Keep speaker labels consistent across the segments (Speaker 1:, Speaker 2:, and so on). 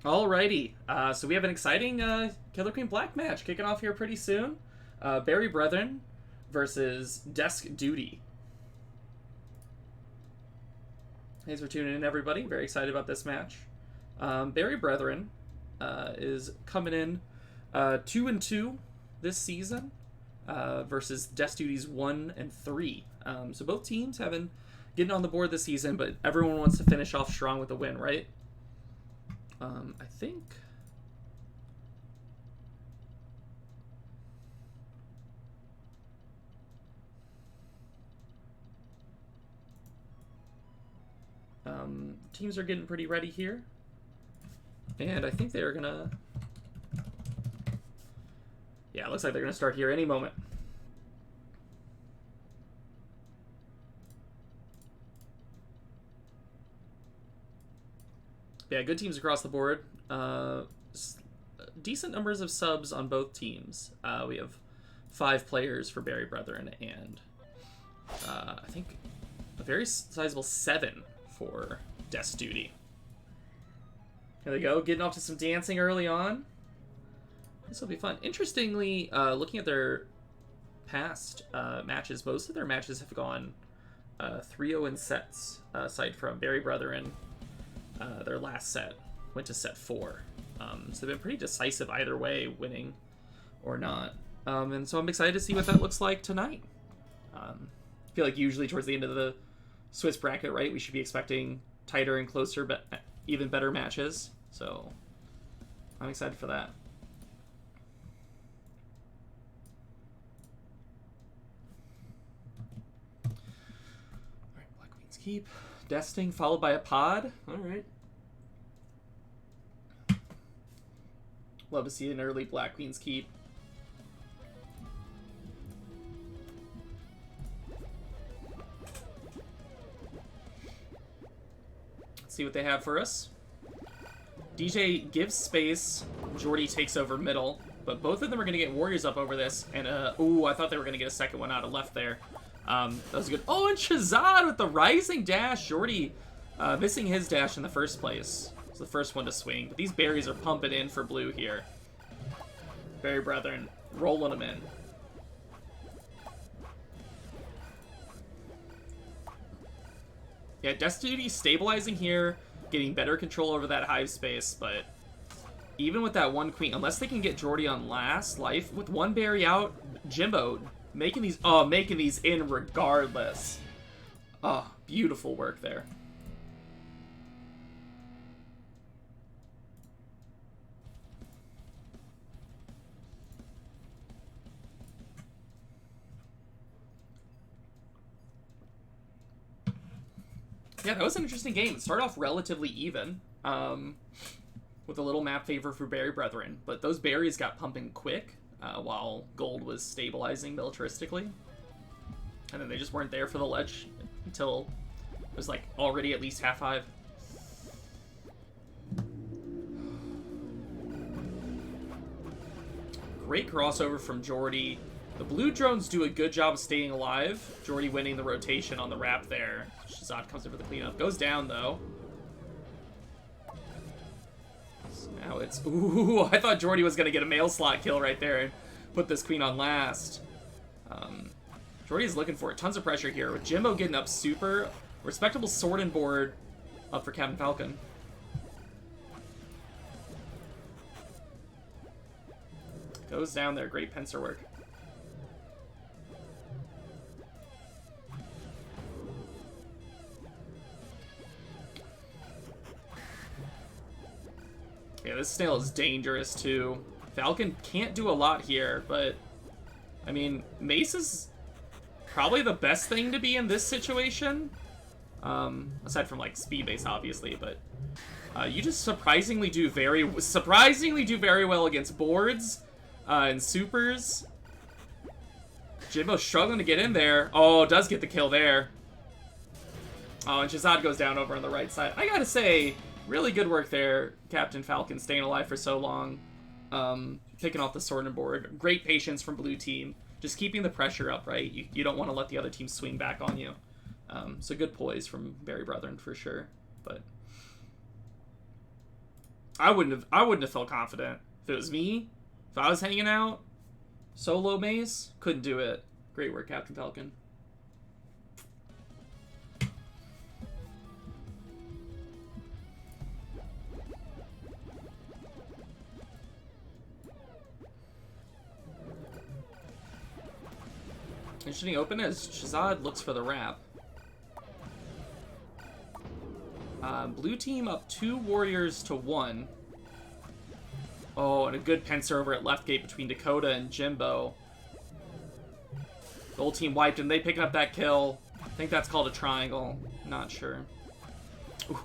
Speaker 1: Alrighty, so we have an exciting Killer Queen Black match kicking off here pretty soon. Barry Brethren versus Desk Duty. Thanks for tuning in, everybody. Very excited about this match. Barry Brethren is coming in 2-2 this season versus Desk Duty's 1-3. So both teams have been getting on the board this season, but everyone wants to finish off strong with a win, right? I think teams are getting pretty ready here, and I think they're gonna, yeah, it looks like they're gonna start here any moment. Yeah, good teams across the board. Decent numbers of subs on both teams. We have 5 players for Barry Brethren, and I think a very sizable 7 for Desk Duty. Here they go, getting off to some dancing early on. This will be fun. Interestingly, looking at their past matches, most of their matches have gone 3-0 in sets, aside from Barry Brethren. Their last set went to set 4. So they've been pretty decisive either way, winning or not. And so I'm excited to see what that looks like tonight. I feel like usually towards the end of the Swiss bracket, right, we should be expecting tighter and closer, but even better matches. So I'm excited for that. All right, Black Queen's Keep. Desting followed by a pod. All right. Love to see an early Black Queen's Keep. Let's see what they have for us. DJ gives space. Jordy takes over middle. But both of them are going to get warriors up over this. And, ooh, I thought they were going to get a second one out of left there. That was good. Oh, and Shazad with the rising dash. Jordy missing his dash in the first place. It's the first one to swing. But these berries are pumping in for blue here. Barry Brethren rolling them in. Yeah, Destiny stabilizing here, getting better control over that hive space, but even with that one queen, unless they can get Jordy on last life, with one berry out, Jimbo making these in regardless. Oh, beautiful work there. Yeah, that was an interesting game. It started off relatively even, with a little map favor for Barry Brethren, but those berries got pumping quick while gold was stabilizing militaristically. And then they just weren't there for the ledge until it was like already at least half hive. Great crossover from Jordy. The blue drones do a good job of staying alive. Jordy winning the rotation on the wrap there. Shazad comes in for the cleanup. Goes down, though. So now it's... Ooh, I thought Jordy was going to get a mail slot kill right there and put this queen on last. Jordy's looking for it. Tons of pressure here. With Jimbo getting up super. Respectable sword and board up for Captain Falcon. Goes down there. Great pincer work. Yeah, this snail is dangerous, too. Falcon can't do a lot here, but... I mean, Mace is probably the best thing to be in this situation. Aside from, like, speed base, obviously, but... you just surprisingly do very well against boards and supers. Jimbo's struggling to get in there. Oh, does get the kill there. Oh, and Shazad goes down over on the right side. I gotta say... Really good work there, Captain Falcon, staying alive for so long. Picking off the sword and board. Great patience from blue team. Just keeping the pressure up, right? You don't want to let the other team swing back on you. So good poise from Barry Brethren for sure. But I wouldn't have felt confident if it was me. If I was hanging out, solo mace, couldn't do it. Great work, Captain Falcon. Interesting open as Shazad looks for the wrap. Blue team up 2 warriors to 1. Oh, and a good pincer over at left gate between Dakota and Jimbo. Gold team wiped and they picking up that kill. I think that's called a triangle. Not sure.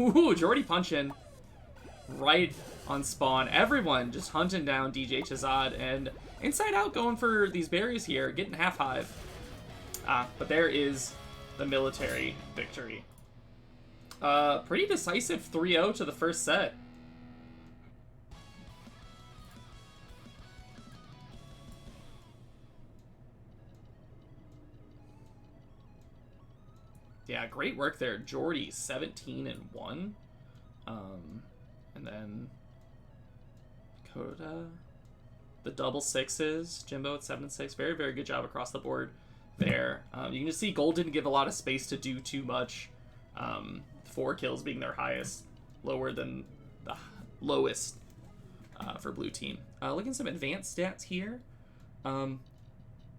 Speaker 1: Ooh, Jordy punching right on spawn. Everyone just hunting down DJ Chazad and inside out going for these berries here, getting half hive. But there is the military victory. Pretty decisive 3-0 to the first set. Yeah, great work there. Jordy 17-1. And then Dakota, the double sixes. Jimbo at 7-6. Very, very good job across the board there. You can just see Gold didn't give a lot of space to do too much. 4 kills being their highest, lower than the lowest for blue team. Looking at some advanced stats here.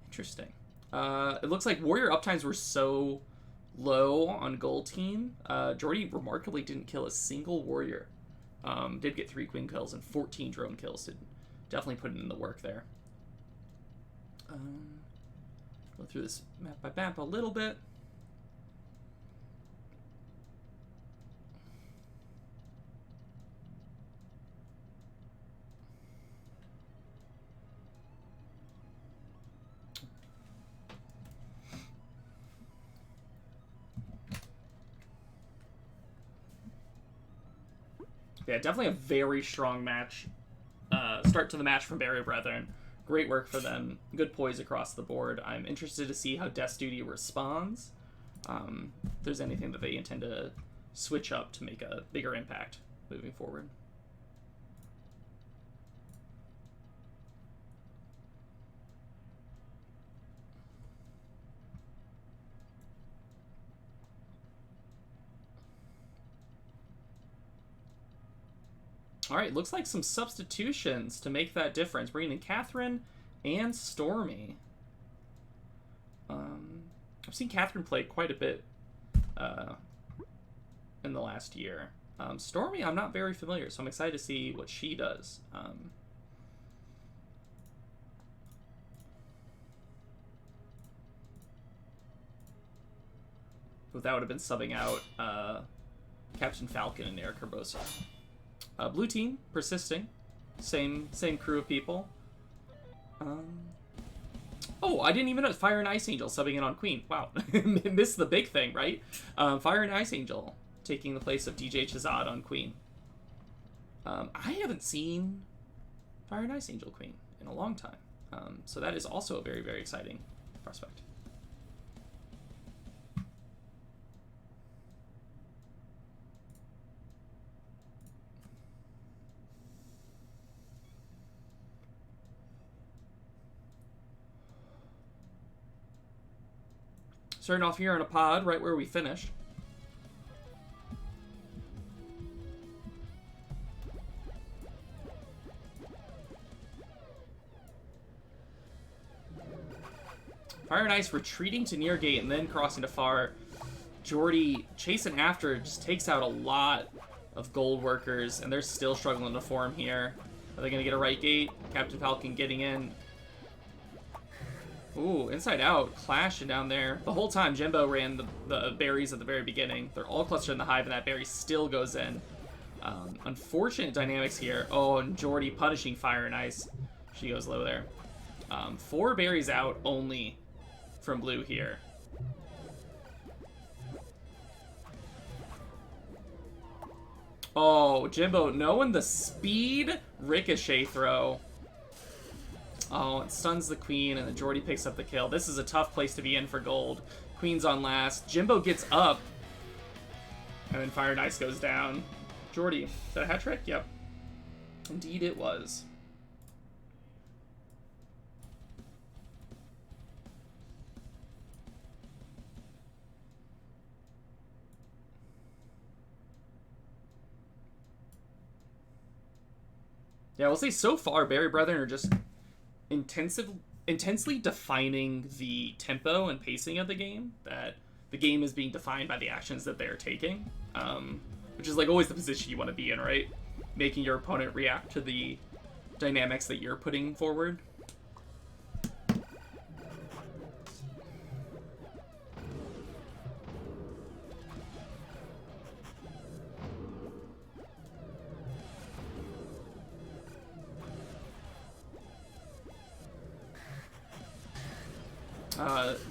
Speaker 1: Interesting. It looks like warrior uptimes were so low on gold team. Jordy remarkably didn't kill a single warrior. Did get 3 queen kills and 14 drone kills. Did definitely put in the work there. Go through this map by map a little bit. Yeah, definitely a very strong match. Start to the match from Barry Brethren. Great work for them. Good poise across the board. I'm interested to see how Death's Duty responds. If there's anything that they intend to switch up to make a bigger impact moving forward. All right, looks like some substitutions to make that difference. Bringing in Catherine and Stormy. I've seen Catherine play quite a bit in the last year. Stormy, I'm not very familiar, so I'm excited to see what she does. That would have been subbing out Captain Falcon and Eric Herbosa. Blue team persisting, same crew of people. Oh, I didn't even know Fire and Ice Angel subbing in on Queen. Wow, this is the big thing, right? Fire and Ice Angel taking the place of DJ Chazad on Queen. I haven't seen Fire and Ice Angel Queen in a long time, so that is also a very, very exciting prospect. Starting off here on a pod, right where we finished. Fire and Ice retreating to near gate and then crossing to far. Jordy chasing after, just takes out a lot of gold workers, and they're still struggling to form here. Are they going to get a right gate? Captain Falcon getting in. Ooh, inside out, clashing down there. The whole time, Jimbo ran the berries at the very beginning. They're all clustered in the hive, and that berry still goes in. Unfortunate dynamics here. Oh, and Jordy punishing Fire and Ice. She goes low there. 4 berries out only from blue here. Oh, Jimbo knowing the speed ricochet throw. Oh, it stuns the Queen, and then Jordy picks up the kill. This is a tough place to be in for gold. Queen's on last. Jimbo gets up, and then Fire and Ice goes down. Jordy, is that a hat trick? Yep. Indeed it was. Yeah, we'll say so far, Berry Brethren are just intensely defining the tempo and pacing of the game. That the game is being defined by the actions that they're taking, which is like always the position you want to be in, right? Making your opponent react to the dynamics that you're putting forward.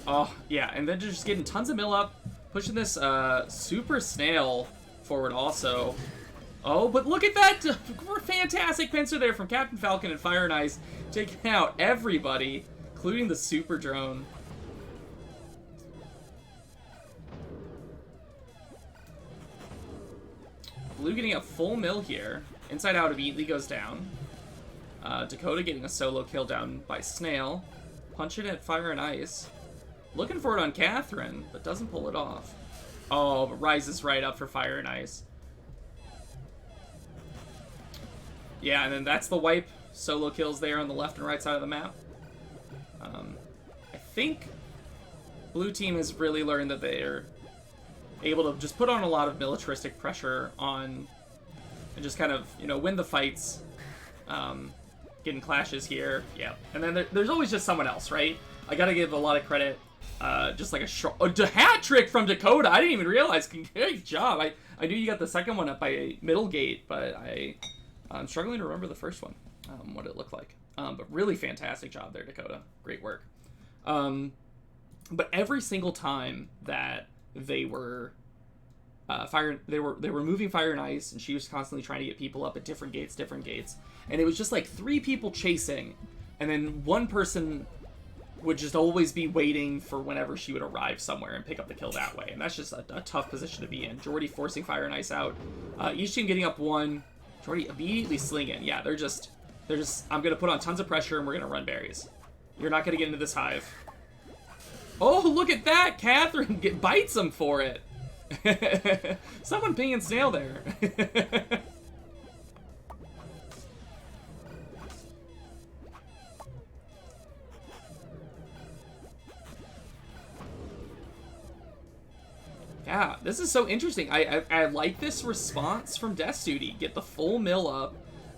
Speaker 1: Oh, yeah, and then just getting tons of mill up, pushing this super snail forward also. Oh, but look at that! Fantastic pincer there from Captain Falcon and Fire and Ice, taking out everybody, including the super drone. Blue getting a full mill here. Inside out immediately goes down. Dakota getting a solo kill down by Snail. Punching at Fire and Ice. Looking for it on Catherine, but doesn't pull it off. Oh, but rises right up for Fire and Ice. Yeah, and then that's the wipe. Solo kills there on the left and right side of the map. I think Blue Team has really learned that they're able to just put on a lot of militaristic pressure on and just kind of, you know, win the fights. Getting clashes here, yeah. And then there's always just someone else, right? I gotta give a lot of credit. Just like a hat trick from Dakota. I didn't even realize. Great job. I knew you got the second one up by middle gate, but I'm struggling to remember the first one, what it looked like. But really fantastic job there, Dakota. Great work. But every single time that they were they were moving Fire and Ice, and she was constantly trying to get people up at different gates, and it was just like 3 people chasing, and then one person would just always be waiting for whenever she would arrive somewhere and pick up the kill that way, and that's just a tough position to be in. Jordy forcing Fire and Ice out, each team getting up 1. Jordy immediately slinging. Yeah, they're just. I'm gonna put on tons of pressure, and we're gonna run berries. You're not gonna get into this hive. Oh, look at that! Catherine bites him for it. Someone pinging Snail there. Yeah, this is so interesting. I like this response from Death Duty. Get the full mill up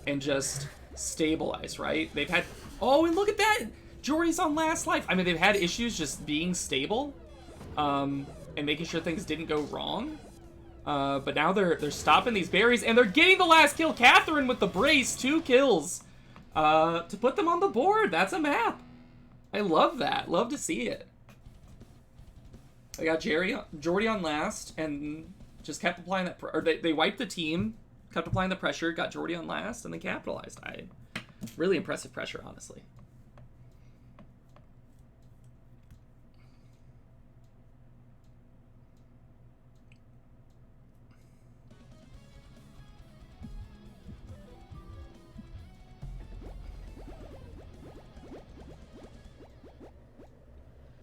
Speaker 1: and just stabilize, right? They've had... Oh, and look at that! Jordy's on last life. I mean, they've had issues just being stable. And making sure things didn't go wrong. But now they're stopping these berries, and they're getting the last kill. Catherine with the brace, 2 kills to put them on the board. That's a map. I love that. Love to see it. I got Jordy on last, and just kept applying that. Or they wiped the team, kept applying the pressure, got Jordy on last, and they capitalized. Really impressive pressure, honestly.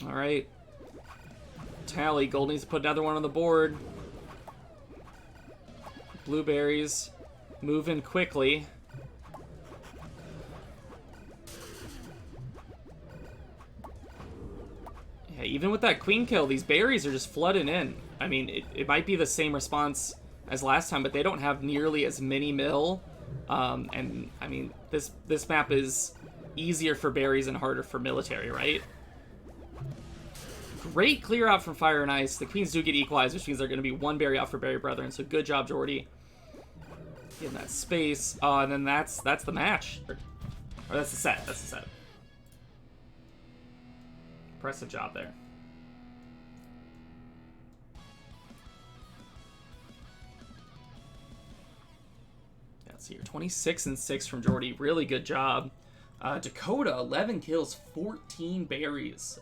Speaker 1: All right. Tally. Gold needs to put another one on the board. Blueberries moving quickly. Yeah, even with that queen kill, these berries are just flooding in. I mean, it might be the same response as last time, but they don't have nearly as many mill. And, I mean, this map is easier for berries and harder for military, right? Great clear out from Fire and Ice. The queens do get equalized, which means they're going to be 1 berry out for Berry Brethren. So good job, Jordy. Getting that space. And then that's the match. Or that's the set. That's the set. Impressive job there. Yeah, let's see here. 26 and 6 from Jordy. Really good job. Dakota, 11 kills, 14 berries.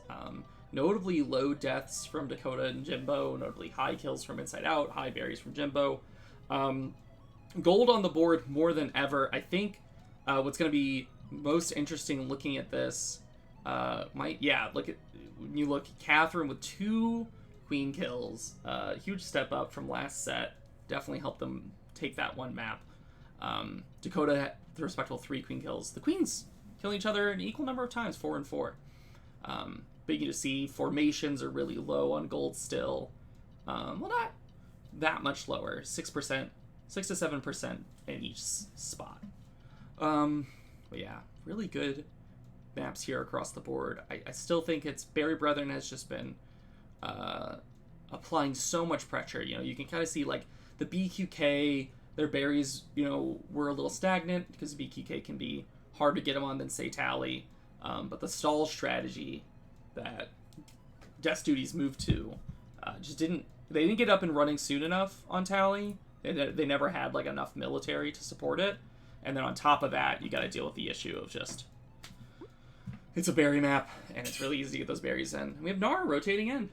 Speaker 1: Notably low deaths from Dakota and Jimbo, notably high kills from Inside Out, high berries from Jimbo. Gold on the board more than ever. I think what's going to be most interesting looking at this look at when you look Catherine with 2 queen kills, huge step up from last set, definitely helped them take that one map. Dakota had the respectable 3 queen kills. The queens killing each other an equal number of times, 4 and 4. But you can just see formations are really low on gold still. Well, not that much lower, 6%, 6 to 7% in each spot. But yeah, really good maps here across the board. I still think it's Berry Brethren has just been applying so much pressure. You know, you can kind of see like the BQK, their berries, you know, were a little stagnant because BQK can be hard to get them on than say Tally. But the stall strategy that Death Duty's moved to just didn't get up and running soon enough on Tally. They never had like enough military to support it. And then on top of that, you got to deal with the issue of just it's a berry map, and it's really easy to get those berries in. And we have Nara rotating in.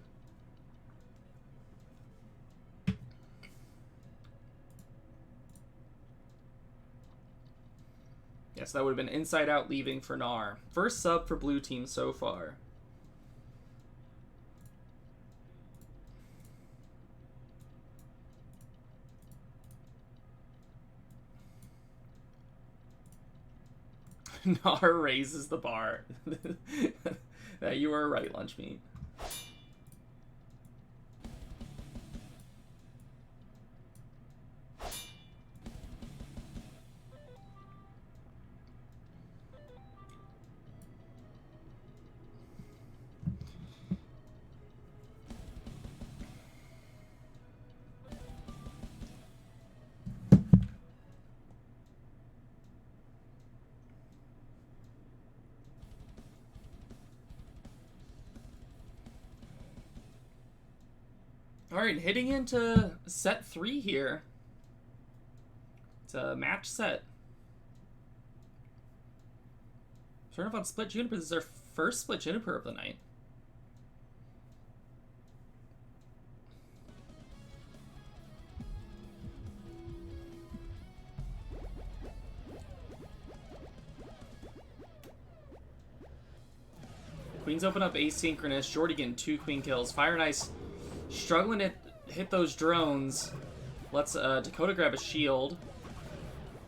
Speaker 1: Yes, that would have been inside out leaving for Nar. First sub for blue team so far. Nar raises the bar. You were right, lunch meat. Alright, hitting into set 3 here. It's a match set. Turn off on Split Juniper. This is our first Split Juniper of the night. Queens open up asynchronous. Jordy getting 2 queen kills. Fire and Ice struggling to hit those drones. Let's Dakota grab a shield.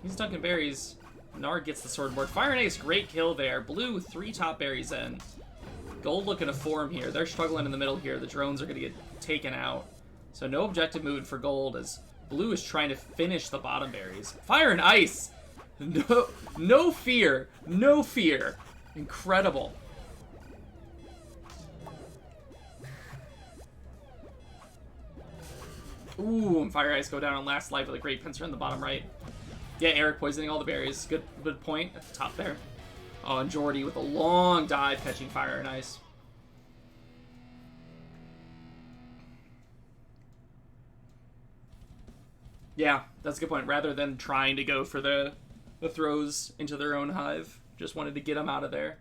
Speaker 1: He's dunking berries. Nard gets the sword board. Fire and Ace, great kill there. Blue, 3 top berries in. Gold looking to form here. They're struggling in the middle here. The drones are going to get taken out. So no objective movement for Gold as Blue is trying to finish the bottom berries. Fire and Ice! No fear. No fear. Incredible. Ooh, and Fire Ice go down on last life with a great pincer in the bottom right. Yeah, Eric poisoning all the berries. Good point at the top there. Oh, and Jordy with a long dive catching Fire and Ice. Yeah, that's a good point. Rather than trying to go for the throws into their own hive, just wanted to get them out of there.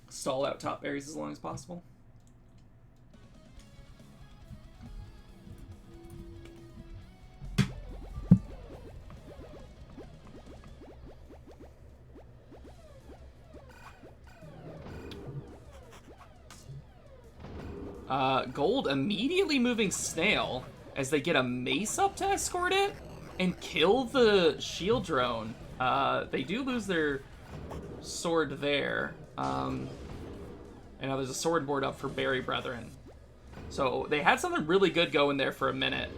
Speaker 1: Stall out top berries as long as possible. Gold immediately moving Snail as they get a mace up to escort it and kill the shield drone. They do lose their sword there. And now there's a sword board up for Berry Brethren. So they had something really good going there for a minute.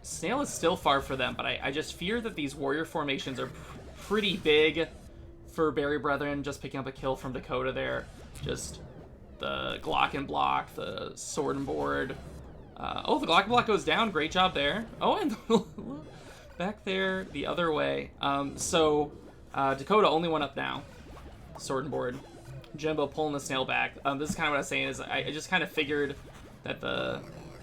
Speaker 1: Snail is still far for them, but I just fear that these warrior formations are pretty big for Berry Brethren. Just picking up a kill from Dakota there. Just the Glock and block, the sword and board. Oh, the Glock and block goes down. Great job there. Oh, and back there the other way. So Dakota only one up now. Sword and board. Jimbo pulling the Snail back. This is kind of what I was saying is I just kind of figured that the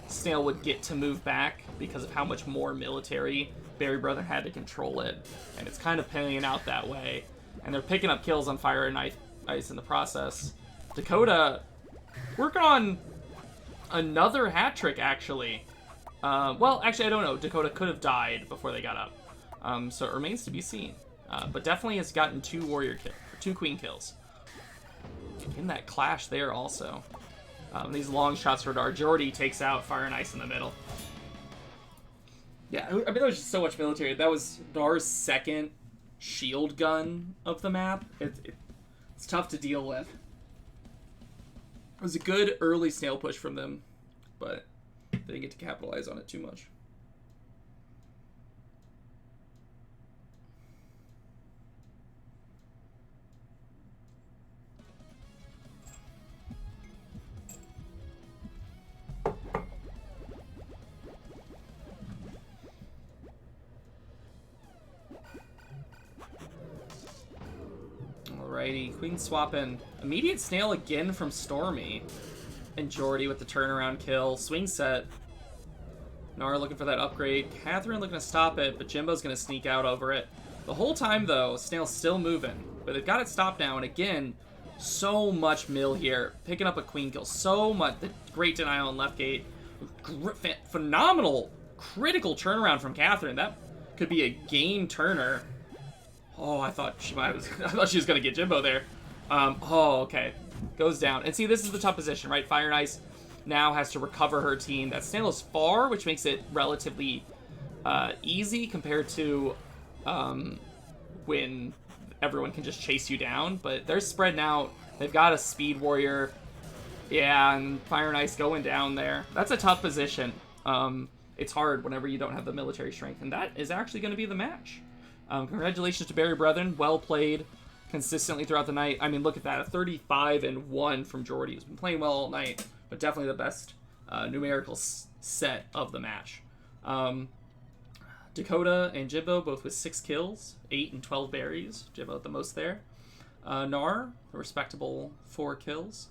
Speaker 1: Snail would get to move back because of how much more military Berry Brother had to control it. And it's kind of panning out that way. And they're picking up kills on Fire and Ice in the process. Dakota working on another hat trick, actually. Well, actually, I don't know. Dakota could have died before they got up. So it remains to be seen. But definitely has gotten 2 queen kills. In that clash there also. These long shots for Dar. Jordy takes out Fire and Ice in the middle. Yeah, I mean, there was just so much military. That was Dar's second shield gun of the map. It's tough to deal with. It was a good early snail push from them, but they didn't get to capitalize on it too much. Alrighty, queen swapping. Immediate snail again from Stormy. And Jordy with the turnaround kill. Swing set. Nara looking for that upgrade. Catherine looking to stop it, but Jimbo's going to sneak out over it. The whole time, though, Snail's still moving. But they've got it stopped now, and again, so much mill here. Picking up a queen kill. So much. The great denial on left gate. Phenomenal, critical turnaround from Catherine. That could be a game turner. Oh, I thought she was gonna get Jimbo there. Oh, okay. Goes down. And see, this is the tough position, right? Fire and Ice now has to recover her team. That Snail is far, which makes it relatively easy compared to when everyone can just chase you down. But they're spreading out. They've got a Speed Warrior. Yeah, and Fire and Ice going down there. That's a tough position. It's hard whenever you don't have the military strength. And that is actually going to be the match. Congratulations to Barry Brethren. Well played consistently throughout the night. I mean, look at that. A 35-1 from Jordy. He's been playing well all night, but definitely the best numerical set of the match. Dakota and Jimbo both with 6 kills, 8 and 12 berries. Jimbo at the most there. Nar, a respectable 4 kills.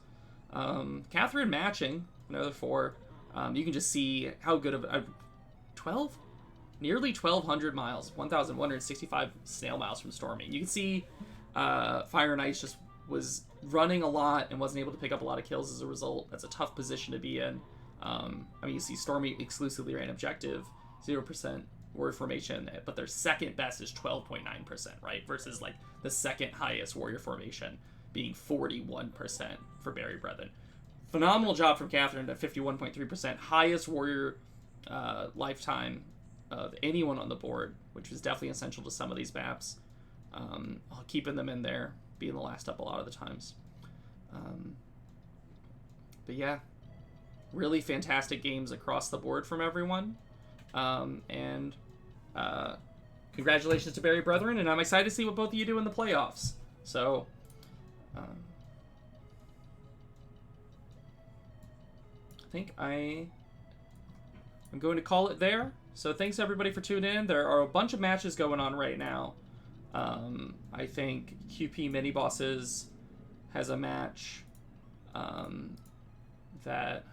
Speaker 1: Catherine matching, another 4. You can just see how good of a 12? Nearly 1,200 miles, 1,165 snail miles from Stormy. You can see Fire and Ice just was running a lot and wasn't able to pick up a lot of kills as a result. That's a tough position to be in. I mean, you see Stormy exclusively ran objective, 0% warrior formation, but their second best is 12.9%, right? Versus like the second highest warrior formation being 41% for Barry Brethren. Phenomenal job from Catherine at 51.3%, highest warrior lifetime of anyone on the board, which was definitely essential to some of these maps. Keeping them in there, being the last up a lot of the times. But yeah, really fantastic games across the board from everyone. And congratulations to Barry Brethren, and I'm excited to see what both of you do in the playoffs. So, I think I'm going to call it there. So thanks everybody for tuning in. There are a bunch of matches going on right now. I think QP Mini Bosses has a match that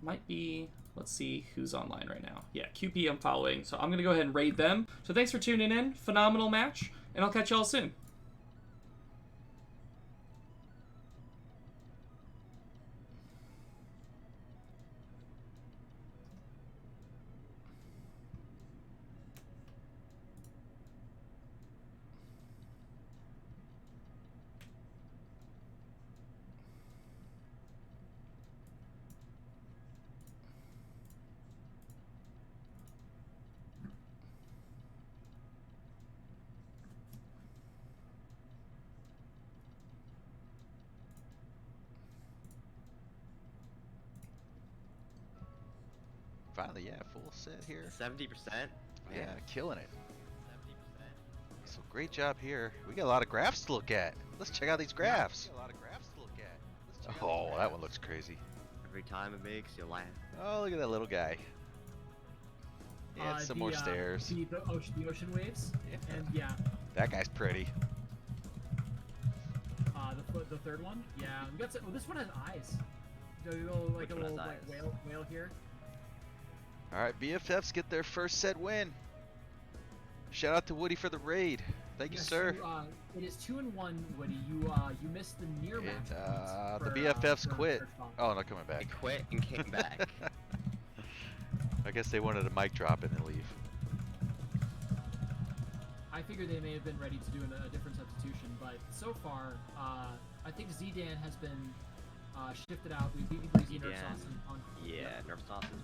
Speaker 1: might be, let's see who's online right now. Yeah, QP I'm following. So I'm going to go ahead and raid them. So thanks for tuning in. Phenomenal match. And I'll catch y'all soon.
Speaker 2: Finally, yeah, full set here.
Speaker 3: 70%?
Speaker 2: Yeah, killing it. 70%. So great job here. We got a lot of graphs to look at. Let's check out these graphs. Oh, that one looks crazy.
Speaker 3: Every time it makes you laugh.
Speaker 2: Oh, look at that little guy. And some more stairs.
Speaker 4: The ocean waves.
Speaker 2: Yeah.
Speaker 4: And yeah.
Speaker 2: That guy's pretty.
Speaker 4: The third one. Yeah. We got some, this one has eyes. A little like whale here.
Speaker 2: All right, BFFs get their first set win. Shout out to Woody for the raid. Thank you, sir.
Speaker 4: So, it is 2-1, Woody. You missed the near match.
Speaker 2: The BFFs quit. Oh, not coming back.
Speaker 3: They quit and came back.
Speaker 2: I guess they wanted a mic drop and then leave.
Speaker 4: I figured they may have been ready to do a different substitution, but so far, I think Zidane has been shifted out. We've beaten Breezy Nerf
Speaker 3: Zidane.
Speaker 4: Sauce on.
Speaker 3: Yeah, Nerf Sauce is